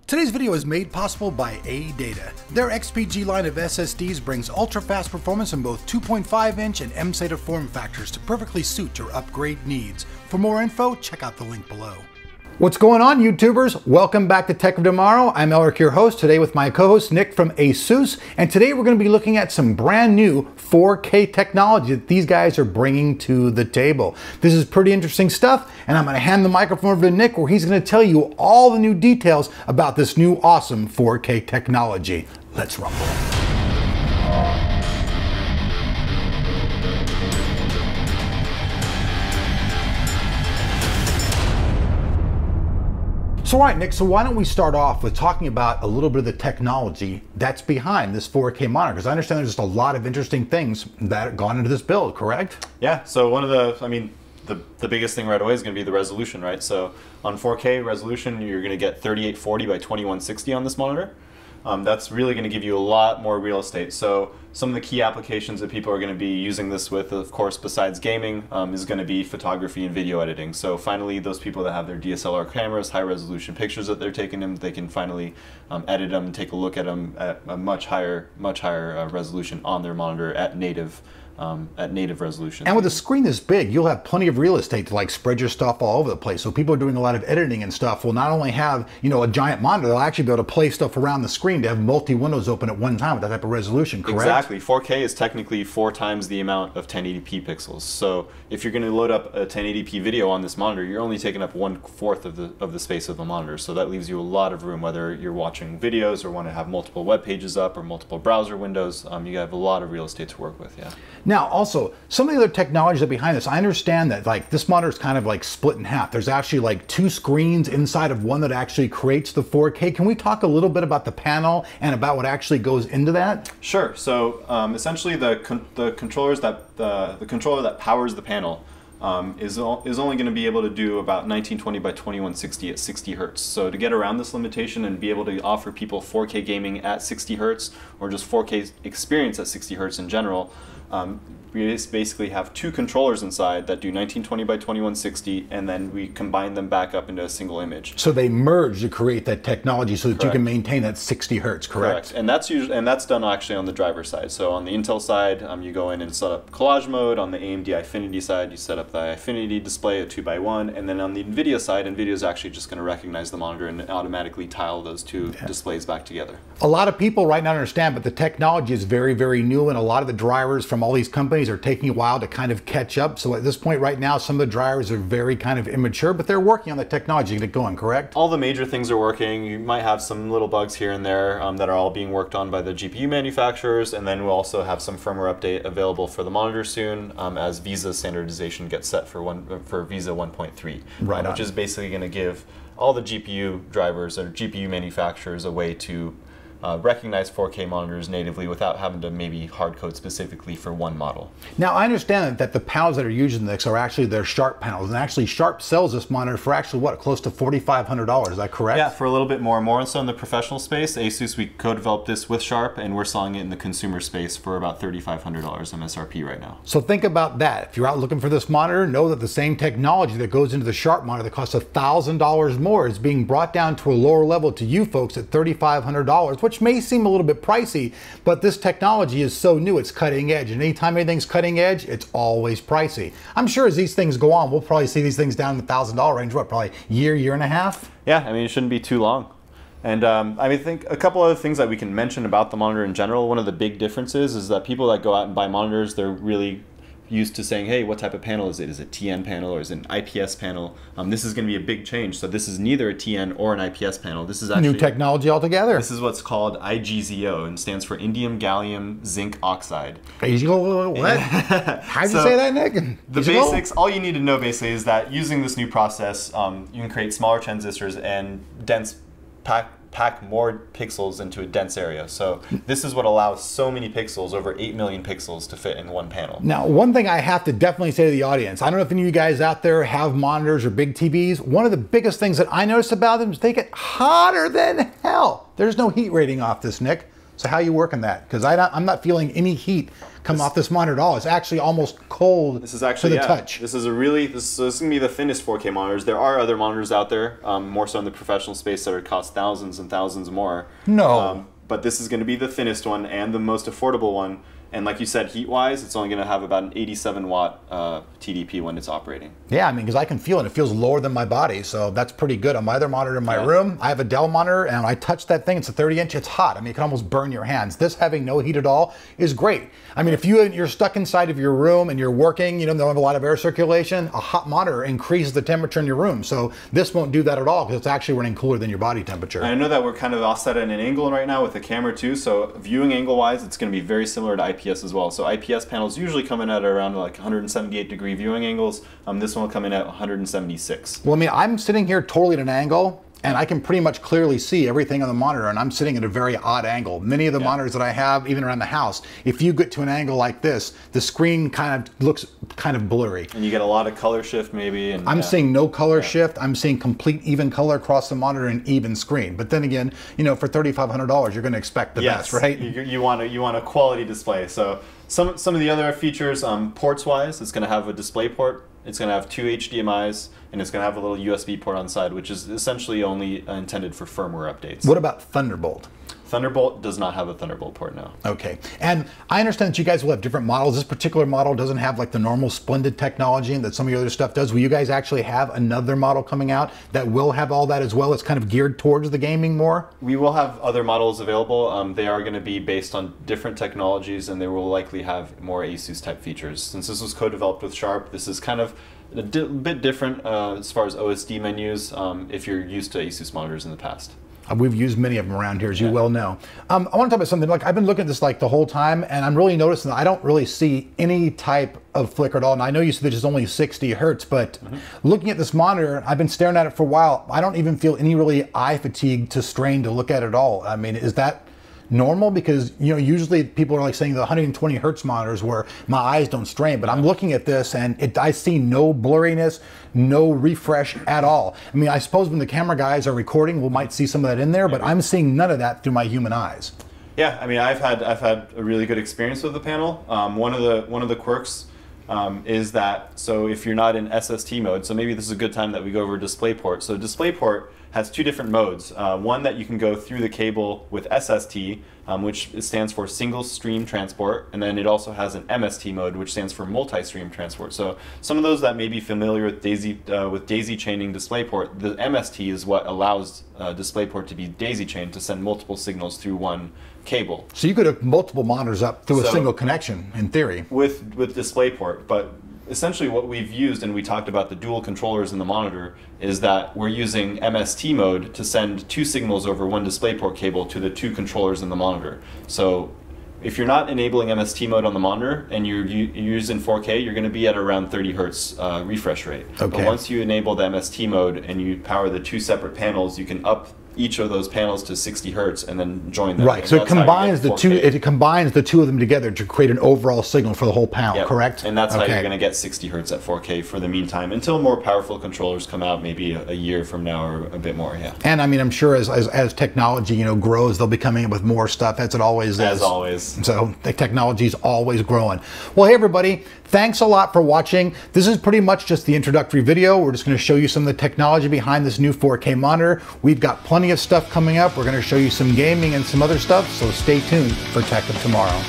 Today's video is made possible by ADATA. Their XPG line of SSDs brings ultra-fast performance in both 2.5-inch and M-SATA form factors to perfectly suit your upgrade needs. For more info, check out the link below. What's going on, YouTubers? Welcome back to Tech of Tomorrow. I'm Elric, your host, today with my co-host Nick from ASUS, and today we're going to be looking at some brand new 4K technology that these guys are bringing to the table. This is pretty interesting stuff, and I'm going to hand the microphone over to Nick where he's going to tell you all the new details about this new awesome 4K technology. Let's rumble. So all right, Nick, so why don't we start off with talking about a little bit of the technology that's behind this 4K monitor? Because I understand there's just a lot of interesting things that have gone into this build, correct? Yeah, so one of the biggest thing right away is going to be the resolution, right? So on 4K resolution, you're going to get 3840 by 2160 on this monitor. That's really going to give you a lot more real estate. So some of the key applications that people are going to be using this with, of course, besides gaming, is going to be photography and video editing. So finally, those people that have their DSLR cameras, high resolution pictures that they're taking them, they can finally edit them and take a look at them at a much higher resolution on their monitor at native resolution. And with a screen this big, you'll have plenty of real estate to like spread your stuff all over the place. So people are doing a lot of editing and stuff will not only have, you know, a giant monitor, they'll actually be able to play stuff around the screen to have multi-windows open at one time with that type of resolution, correct? Exactly. 4K is technically 4 times the amount of 1080p pixels. So if you're going to load up a 1080p video on this monitor, you're only taking up 1/4 of the space of the monitor. So that leaves you a lot of room, whether you're watching videos or want to have multiple web pages up or multiple browser windows. You have a lot of real estate to work with, yeah. Now, also, some of the other technologies that are behind this, I understand that like this monitor is kind of like split in half. There's actually like 2 screens inside of one that actually creates the 4K. Can we talk a little bit about the panel and about what actually goes into that? Sure. So essentially, the controller that powers the panel is only going to be able to do about 1920 by 2160 at 60 hertz. So to get around this limitation and be able to offer people 4K gaming at 60 hertz or just 4K experience at 60 hertz in general, we basically have 2 controllers inside that do 1920 by 2160, and then we combine them back up into a single image. So they merge to create that technology so that Correct. You can maintain that 60 hertz, correct? And that's done actually on the driver side. So on the Intel side, you go in and set up collage mode. On the AMD Eyefinity side, you set up the Eyefinity display at 2x1, and then on the NVIDIA side, NVIDIA is actually just going to recognize the monitor and automatically tile those 2 displays back together. A lot of people right now understand, but the technology is very, very new, and a lot of the drivers from all these companies are taking a while to kind of catch up. So at this point right now, some of the drivers are very kind of immature, but they're working on the technology to get it going, correct? All the major things are working. You might have some little bugs here and there that are all being worked on by the GPU manufacturers, and then we'll also have some firmware update available for the monitor soon as VISA standardization gets set for VISA 1.3, right which is basically going to give all the GPU drivers or GPU manufacturers a way to recognize 4K monitors natively without having to maybe hard code specifically for one model. Now I understand that the panels that are using this are actually their Sharp panels, and actually Sharp sells this monitor for actually what, close to $4,500, is that correct? Yeah, for a little bit more so in the professional space. ASUS, we co-developed this with Sharp, and we're selling it in the consumer space for about $3,500 MSRP right now. So think about that. If you're out looking for this monitor, know that the same technology that goes into the Sharp monitor that costs $1,000 more is being brought down to a lower level to you folks at $3,500, which may seem a little bit pricey, but this technology is so new, it's cutting edge, and anytime anything's cutting edge, it's always pricey. I'm sure as these things go on, we'll probably see these things down in the $1,000 range, what, probably year and a half? Yeah, I mean, it shouldn't be too long. And I think a couple other things that we can mention about the monitor in general. One of the big differences is that people that go out and buy monitors, they're really used to saying, hey, what type of panel is it? Is it a TN panel or is it an IPS panel? This is going to be a big change. So this is neither a TN or an IPS panel. This is actually new technology altogether. This is what's called IGZO and stands for indium gallium zinc oxide. What? How'd you say that, Nick? The basics, all you need to know basically is that using this new process, you can create smaller transistors and pack more pixels into a dense area. So this is what allows so many pixels, over 8 million pixels, to fit in one panel. Now, one thing I have to definitely say to the audience, I don't know if any of you guys out there have monitors or big TVs. One of the biggest things that I noticed about them is they get hotter than hell. There's no heat rating off this, Nick. So how are you working that? Because I'm not feeling any heat come off this monitor at all. It's actually almost cold. This is actually to the touch. This is this is gonna be the thinnest 4K monitors. There are other monitors out there, more so in the professional space, that would cost thousands and thousands more. No. But this is going to be the thinnest one and the most affordable one. And like you said, heat-wise, it's only going to have about an 87-watt TDP when it's operating. Yeah, I mean, because I can feel it. It feels lower than my body, so that's pretty good. On my other monitor in my room, I have a Dell monitor, and when I touch that thing, it's a 30-inch, it's hot. I mean, it can almost burn your hands. This having no heat at all is great. I mean, if you're stuck inside of your room and you're working, you don't have a lot of air circulation, a hot monitor increases the temperature in your room. So this won't do that at all, because it's actually running cooler than your body temperature. And I know that we're kind of offset at an angle right now with the camera too, so viewing angle-wise, it's going to be very similar to IPS as well. So IPS panels usually come in at around like 178-degree viewing angles. This one will come in at 176. Well, I mean, I'm sitting here totally at an angle, and I can pretty much clearly see everything on the monitor, and I'm sitting at a very odd angle. Many of the monitors that I have, even around the house, if you get to an angle like this, the screen kind of looks kind of blurry. And you get a lot of color shift maybe. And I'm seeing no color shift. I'm seeing complete even color across the monitor and even screen. But then again, you know, for $3,500, you're going to expect the best, right? You want a quality display. So some of the other features, ports-wise, it's going to have a display port. It's going to have 2 HDMIs, and it's going to have a little USB port on the side, which is essentially only intended for firmware updates. What about Thunderbolt? Thunderbolt does not have a Thunderbolt port now. Okay, and I understand that you guys will have different models. This particular model doesn't have like the normal Splendid technology that some of your other stuff does. Will you guys actually have another model coming out that will have all that as well? It's kind of geared towards the gaming more? We will have other models available. They are going to be based on different technologies, and they will likely have more ASUS type features. Since this was co-developed with Sharp, this is kind of a bit different as far as OSD menus if you're used to ASUS monitors in the past. We've used many of them around here, as you well know. I want to talk about something. Like, I've been looking at this like the whole time, and I'm really noticing that I don't really see any type of flicker at all. And I know you said it's only 60 hertz, but looking at this monitor, I've been staring at it for a while. I don't even feel any really eye fatigue to strain to look at it at all. I mean, is that normal? Because, you know, usually people are like saying the 120 hertz monitors where my eyes don't strain, but I'm looking at this and I see no blurriness, no refresh at all. I mean, I suppose when the camera guys are recording, we might see some of that in there, but I'm seeing none of that through my human eyes. Yeah, I mean, I've had a really good experience with the panel. One of the quirks is that, so if you're not in SST mode, so maybe this is a good time that we go over DisplayPort. So DisplayPort has two different modes. One that you can go through the cable with SST, which stands for single stream transport, and then it also has an MST mode, which stands for multi-stream transport. So some of those that may be familiar with daisy chaining DisplayPort, the MST is what allows DisplayPort to be daisy chained to send multiple signals through one cable. So you could have multiple monitors up through a single connection, in theory. With DisplayPort, but essentially what we've used, and we talked about the dual controllers in the monitor, is that we're using MST mode to send two signals over one DisplayPort cable to the two controllers in the monitor. So if you're not enabling MST mode on the monitor and you're using 4K, you're going to be at around 30 hertz refresh rate. Okay. But once you enable the MST mode and you power the two separate panels, you can up each of those panels to 60 hertz and then join them. Right, so it combines the two. It combines the two of them together to create an overall signal for the whole panel. Correct? And that's how you're going to get 60 hertz at 4K for the meantime, until more powerful controllers come out, maybe a year from now or a bit more. Yeah. And I mean, I'm sure as technology grows, they'll be coming up with more stuff, as it always is. As always. So the technology is always growing. Well, hey everybody, thanks a lot for watching. This is pretty much just the introductory video. We're just going to show you some of the technology behind this new 4K monitor. We've got plenty of stuff coming up. We're going to show you some gaming and some other stuff, so stay tuned for Tech of Tomorrow.